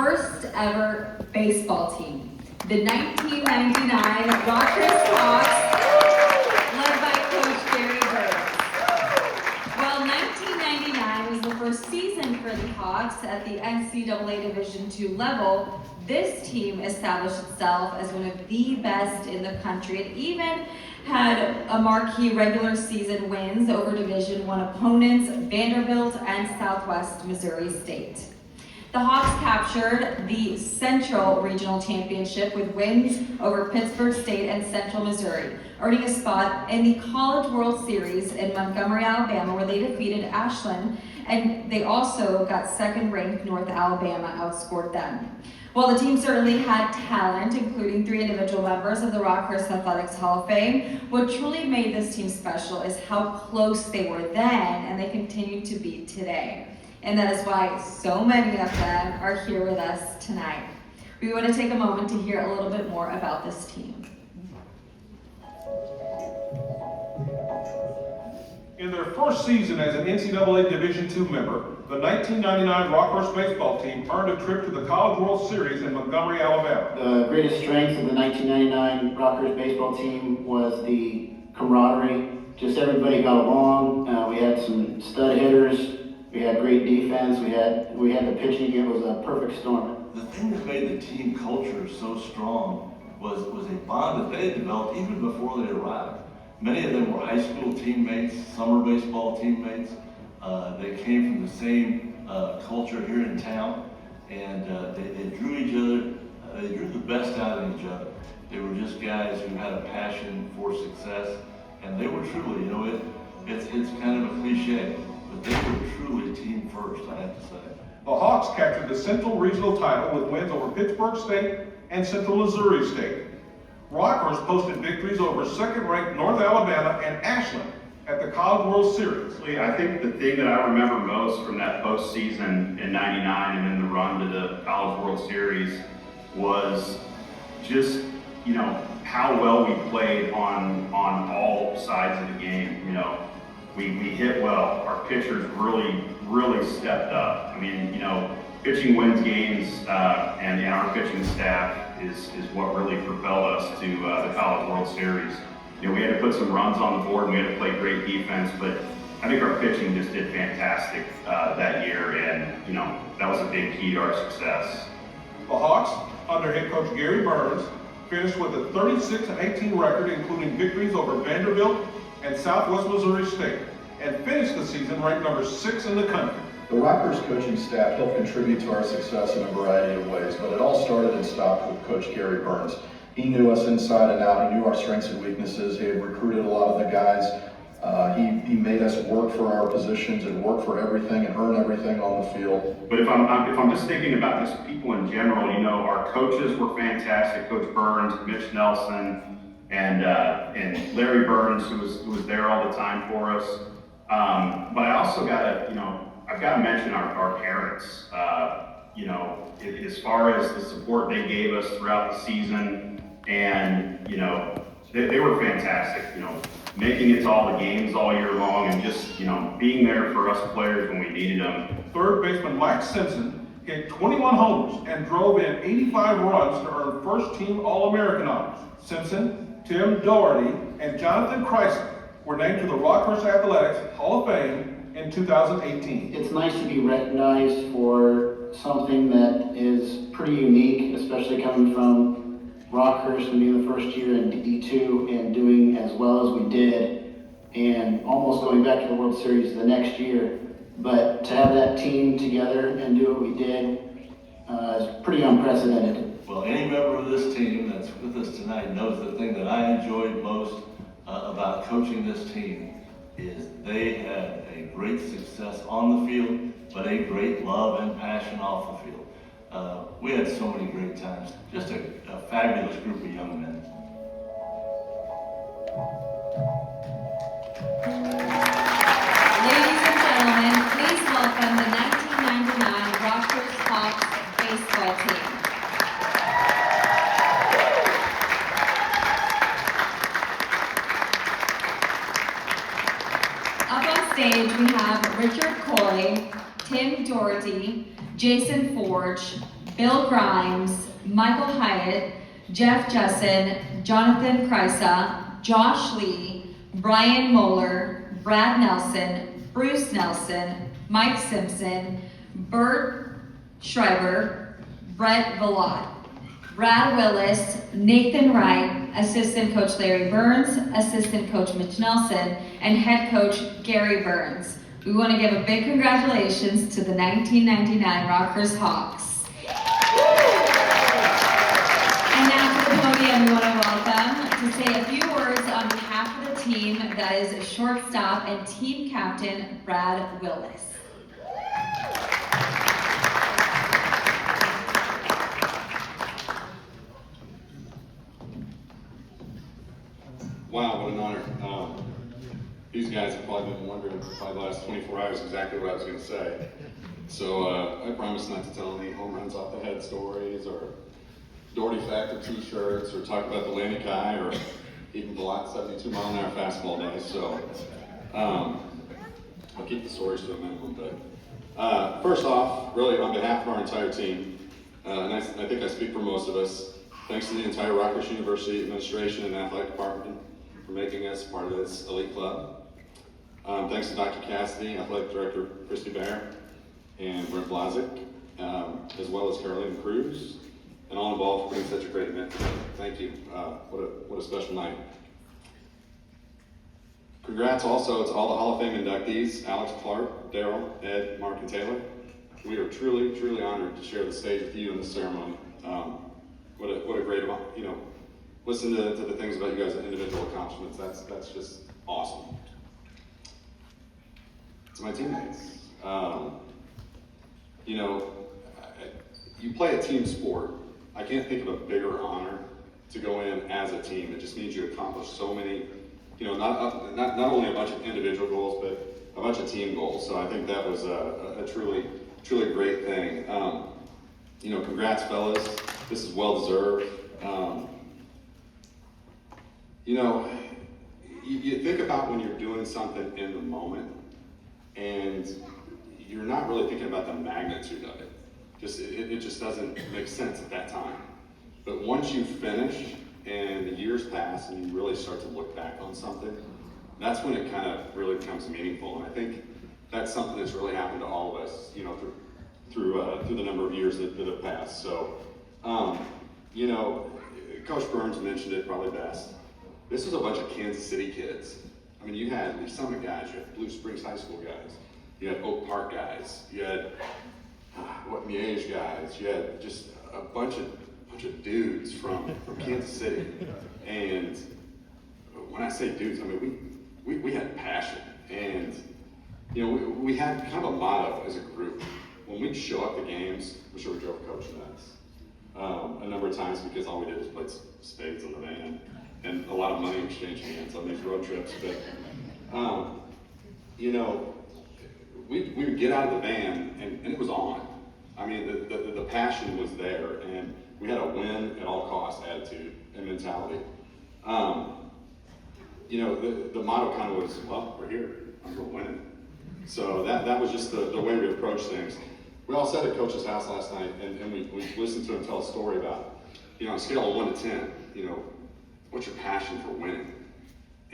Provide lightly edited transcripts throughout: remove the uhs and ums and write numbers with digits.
first ever baseball team, the 1999 Rockhurst Hawks, led by Coach Gary Burns. While 1999 was the first season for the Hawks at the NCAA Division II level, this team established itself as one of the best in the country. It even had a marquee regular season wins over Division I opponents, Vanderbilt and Southwest Missouri State. The Hawks captured the Central Regional Championship with wins over Pittsburgh State and Central Missouri, earning a spot in the College World Series in Montgomery, Alabama, where they defeated Ashland, and they also got second-ranked North Alabama outscored them. While the team certainly had talent, including 3 individual members of the Rockhurst Athletics Hall of Fame, what truly made this team special is how close they were then and they continue to be today. And that is why so many of them are here with us tonight. We want to take a moment to hear a little bit more about this team. In their first season as an NCAA Division II member, the 1999 Rockhurst baseball team earned a trip to the College World Series in Montgomery, Alabama. The greatest strength of the 1999 Rockhurst baseball team was the camaraderie. Just everybody got along. We had some stud hitters. We had great defense. We had the pitching. It was a perfect storm. The thing that made the team culture so strong was a bond that they had developed even before they arrived. Many of them were high school teammates, summer baseball teammates. They came from the same culture here in town, and they drew each other. They drew the best out of each other. They were just guys who had a passion for success, and they were truly, it's kind of a cliche, but they were truly team first, I have to say. The Hawks captured the Central Regional title with wins over Pittsburgh State and Central Missouri State. Rockhurst posted victories over second-ranked North Alabama and Ashland at the College World Series. I think the thing that I remember most from that postseason in '99 and then the run to the College World Series was just, how well we played on all sides of the game. We hit well. Our pitchers really stepped up. Pitching wins games, and our pitching staff is what really propelled us to the College World Series. We had to put some runs on the board and we had to play great defense, but I think our pitching just did fantastic that year, and that was a big key to our success. The Hawks, under head coach Gary Burns, finished with a 36-18 record, including victories over Vanderbilt and Southwest Missouri State, and finished the season ranked number 6 in the country. The Rockhurst coaching staff helped contribute to our success in a variety of ways, but it all started and stopped with Coach Gary Burns. He knew us inside and out. He knew our strengths and weaknesses. He had recruited a lot of the guys. He made us work for our positions and work for everything and earn everything on the field. But if I'm just thinking about just people in general, our coaches were fantastic. Coach Burns, Mitch Nelson, and Larry Burns, who was there all the time for us. But I also I've got to mention our parents. As far as the support they gave us throughout the season, and they were fantastic. Making it to all the games all year long, and just being there for us players when we needed them. Third baseman Mike Simpson hit 21 homers and drove in 85 runs to earn first-team All-American honors. Simpson, Tim Doherty, and Jonathan Chrysler were named to the Rockhurst Athletics Hall of Fame in 2018. It's nice to be recognized for something that is pretty unique, especially coming from Rockhurst and being the first year in D2 and doing as well as we did, and almost going back to the World Series the next year. But to have that team together and do what we did is pretty unprecedented. Well, any member of this team that's with us tonight knows the thing that I enjoyed most about coaching this team is they had a great success on the field, but a great love and passion off the field. We had so many great times, just a fabulous group of young men. Ladies and gentlemen, please welcome the 1999 Rockhurst Hawks baseball team. Up on stage, we have Richard Coy, Tim Doherty, Jason Forge, Bill Grimes, Michael Hyatt, Jeff Jessen, Jonathan Kreisa, Josh Lee, Brian Moeller, Brad Nelson, Bruce Nelson, Mike Simpson, Bert Schreiber, Brett Vallot, Brad Willis, Nathan Wright, Assistant Coach Larry Burns, Assistant Coach Mitch Nelson, and Head Coach Gary Burns. We want to give a big congratulations to the 1999 Rockhurst Hawks. And now to the podium, we want to welcome to say a few words on behalf of the team, that is shortstop and team captain Brad Willis. Wow, what an honor. These guys have probably been wondering for the last 24 hours exactly what I was going to say. So I promise not to tell any home runs off the head stories or Doherty Factor t-shirts or talk about the Lanny Kai or even Vallot 72 mile an hour fastball days. So I'll keep the stories to a minimum. But first off, really on behalf of our entire team, and I think I speak for most of us, thanks to the entire Rockhurst University administration and athletic department for making us part of this elite club. Thanks to Dr. Cassidy, athletic director Christy Bear, and Brent Blazik, as well as Carolina Cruz, and all involved for putting such a great event together. Thank you. What a special night. Congrats also to all the Hall of Fame inductees, Alex Clark, Daryl, Ed, Mark, and Taylor. We are truly, truly honored to share the stage with you in this ceremony. What a great, listen to the things about you guys' individual accomplishments. That's just awesome. To my teammates, you play a team sport. I can't think of a bigger honor to go in as a team. It just means you accomplish so many, not only a bunch of individual goals, but a bunch of team goals. So I think that was a truly, truly great thing. Congrats, fellas. This is well deserved. You think about when you're doing something in the moment, and you're not really thinking about the magnitude of it. It just doesn't make sense at that time. But once you finish and the years pass and you really start to look back on something, that's when it kind of really becomes meaningful. And I think that's something that's really happened to all of us, through the number of years that have passed. So, Coach Burns mentioned it probably best. This was a bunch of Kansas City kids. I mean, you had the Summit guys, you had Blue Springs High School guys, you had Oak Park guys, you had Miege guys, you had just a bunch of dudes from Kansas City. And when I say dudes, I mean we had passion, and we had kind of a motto as a group. When we'd show up to games, I'm sure we drove Coach nuts a number of times because all we did was play spades in the van and a lot of money exchange hands on these road trips. But we would get out of the van and it was on. I mean, the passion was there, and we had a win at all costs attitude and mentality. The motto kind of was, well, we're here, I'm going to win it. So that was just the way we approach things. We all sat at Coach's house last night, and we listened to him tell a story about, on a scale of 1 to 10, what's your passion for winning?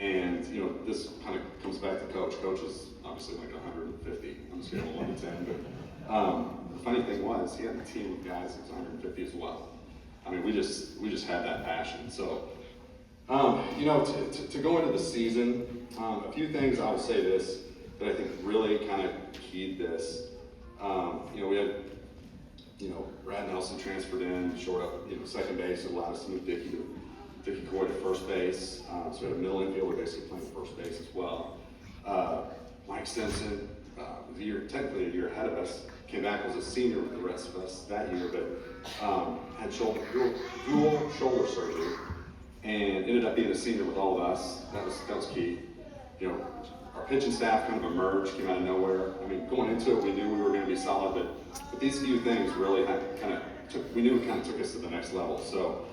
And, this kind of comes back to Coach. Coach is obviously like 150 on a scale of 1 to 10, but the funny thing was, he had a team of guys that was 150 as well. I mean, we just had that passion. So, to go into the season, a few things I will say this that I think really kind of keyed this. We had, Brad Nelson transferred in, short up, second base. It allowed us to move Dickie Coy to first base. So we had a middle infielder basically playing first base as well. Mike Simpson, technically a year ahead of us, came back as a senior with the rest of us that year, but had dual shoulder surgery and ended up being a senior with all of us. That was key. Our pitching staff kind of emerged, came out of nowhere. I mean, going into it, we knew we were going to be solid, but these few things really we knew it kind of took us to the next level. So,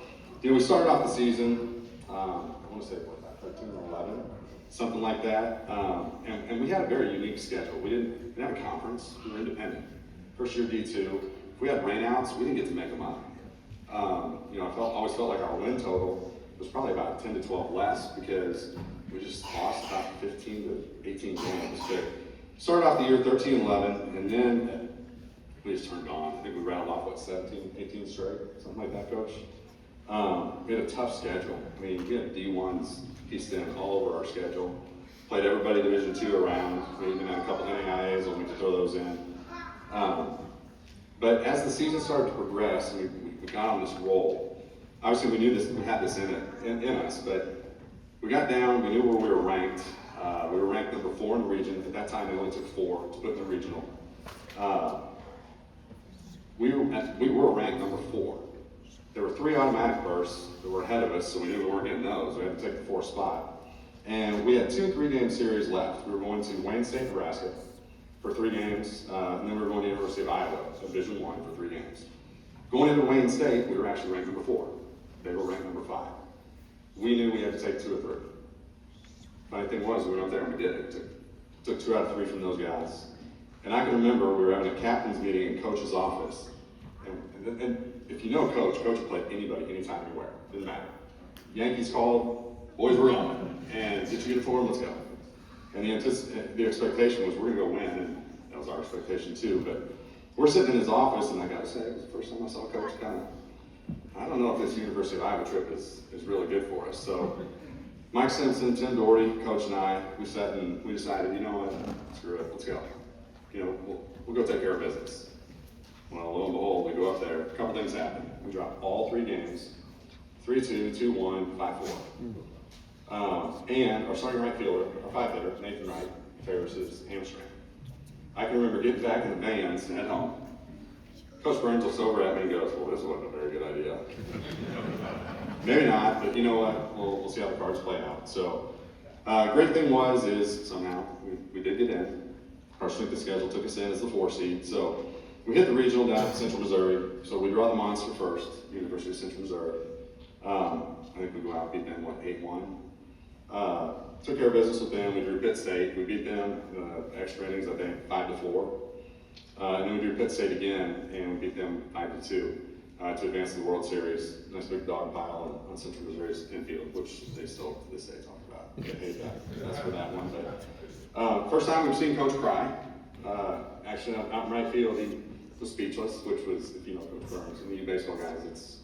we started off the season, I want to say, about 13 or 11, something like that. And we had a very unique schedule. We didn't have a conference, we were independent. First year D2, if we had rainouts, we didn't get to make them up. You know, always felt like our win total was probably about 10 to 12 less because we just lost about 15 to 18 games. But started off the year 13-11, and then we just turned on. I think we rattled off, what, 17, 18 straight? Something like that, Coach? We had a tough schedule. I mean, we had D1s pieced in all over our schedule. Played everybody Division II around. We even had a couple NAIAs, and we could throw those in. But as the season started to progress, we got on this roll. Obviously, we knew this, we had this in us, but we got down, we knew where we were ranked. We were ranked number 4 in the region. At that time, they only took 4 to put in the regional. We were ranked number 4. There were 3 automatic berths that were ahead of us, so we knew we weren't getting those. We had to take the 4th spot. And we had 2 3-game series left. We were going to Wayne State, Nebraska for 3 games, and then we were going to University of Iowa, Division I, for 3 games. Going into Wayne State, we were actually ranked number 4. They were ranked number 5. We knew we had to take 2 or 3. Funny thing was, we went up there and we did it. Took 2 out of 3 from those guys. And I can remember we were having a captain's meeting in Coach's office. And if you know Coach will play anybody, anytime, anywhere. Didn't matter. Yankees called, boys, we're on. And get your uniform, let's go. And the expectation was we're going to go win, and that was our expectation too. But we're sitting in his office, and I got to say, it was the first time I saw Coach kind of, I don't know if this University of Iowa trip is really good for us. So Mike Simpson, Tim Doherty, Coach, and I, we sat and we decided, you know what, screw it, let's go. You know, we'll go take care of business. Well, lo and behold, we go up there, a couple things happen. We drop all 3 games, 3-2, 2-1, 5-4. And our starting right fielder, our 5-hitter, Nathan Wright, tears his hamstring. I can remember getting back in the vans at home. Coach Burns looks over at me and goes, well, this wasn't a very good idea. Maybe not, but you know what? We'll see how the cards play out. So, great thing is somehow we did get in. Our strength of schedule took us in as the 4 seed. So we hit the regional down at Central Missouri. So we draw the Monster first, University of Central Missouri. I think we go out and beat them, 8-1. Took care of business with them. We drew Pitt State. We beat them extra innings, I think, 5-4. And then we drew Pitt State again, and we beat them 5-2 to advance to the World Series. Nice big dog pile on Central Missouri's infield, which they still to this day talk about. They hate that. That's for that one. But first time we've seen Coach cry. Actually, out in right field, he was speechless, which was, if you know Coach Burns, and you baseball guys,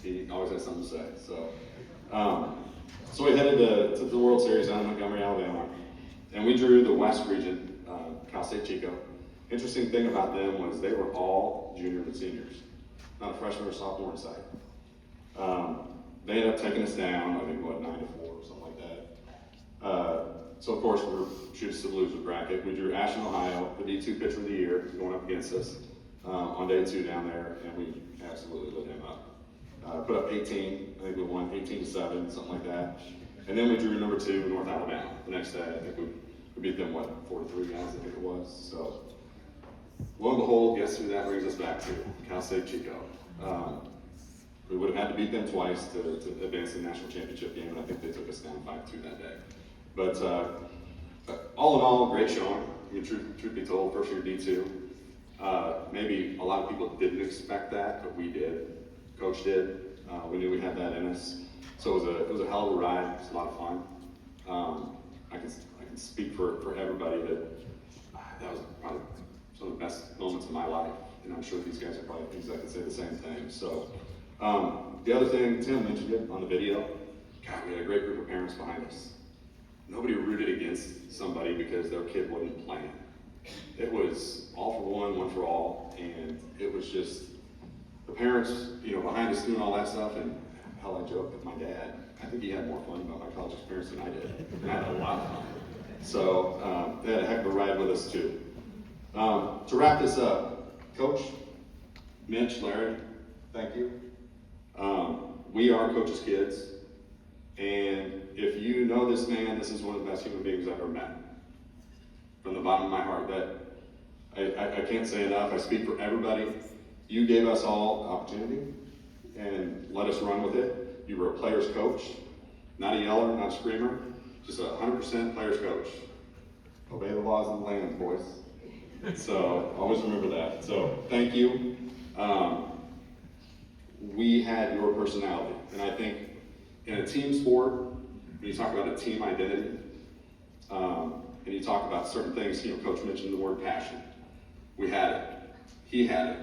he always has something to say. So we headed to the World Series down in Montgomery, Alabama, and we drew the West region, Cal State Chico. Interesting thing about them was they were all juniors and seniors, not a freshman or sophomore in sight. They ended up taking us down, I think, 9-4 or something like that. So of course, we're shooting to the loser bracket. We drew Ashland, Ohio, the D2 pitcher of the year, going up against us on day 2 down there, and we absolutely lit him up. Put up 18, I think we won 18-7, something like that. And then we drew number 2, North Alabama. The next day, I think we beat them, 4-3 guys, I think it was. So, lo and behold, guess who that brings us back to? Cal State Chico. We would have had to beat them twice to advance the national championship game, and I think they took us down 5-2 that day. But all in all, great showing. I mean, truth be told, first year D2. Maybe a lot of people didn't expect that, but we did. Coach did. We knew we had that in us. So it was a hell of a ride. It was a lot of fun. I can speak for everybody that was probably some of the best moments of my life, and I'm sure these guys are probably exactly say the same thing. So the other thing, Tim mentioned it on the video. God, we had a great group of parents behind us. Nobody rooted against somebody because their kid wasn't playing. It was all for one for all, and it was just the parents, behind us doing all that stuff. And hell, I joke with my dad. I think he had more fun about my college experience than I did. And I had a lot of fun. So they had a heck of a ride with us too. To wrap this up, Coach, Mitch, Larry, thank you. We are Coach's kids. And if you know this man, this is one of the best human beings I've ever met. From the bottom of my heart, that I can't say enough. I speak for everybody. You gave us all the opportunity and let us run with it. You were a player's coach, not a yeller, not a screamer, just a 100% player's coach. Obey the laws of the land, boys. So always remember that. So thank you. We had your personality, and I think in a team sport, when you talk about a team identity, and you talk about certain things, Coach mentioned the word passion. We had it. He had it.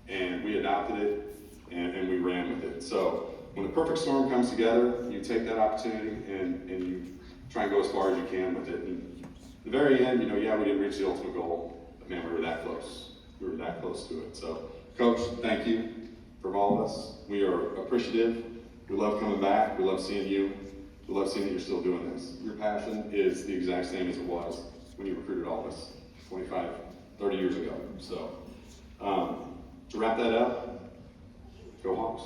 And we adopted it, and we ran with it. So when the perfect storm comes together, you take that opportunity and you try and go as far as you can with it. And at the very end, yeah, we didn't reach the ultimate goal, but man, we were that close. We were that close to it. So, Coach, thank you from all of us. We are appreciative. We love coming back. We love seeing you. We love seeing that you're still doing this. Your passion is the exact same as it was when you recruited all of us 25, 30 years ago. So, to wrap that up, go Hawks.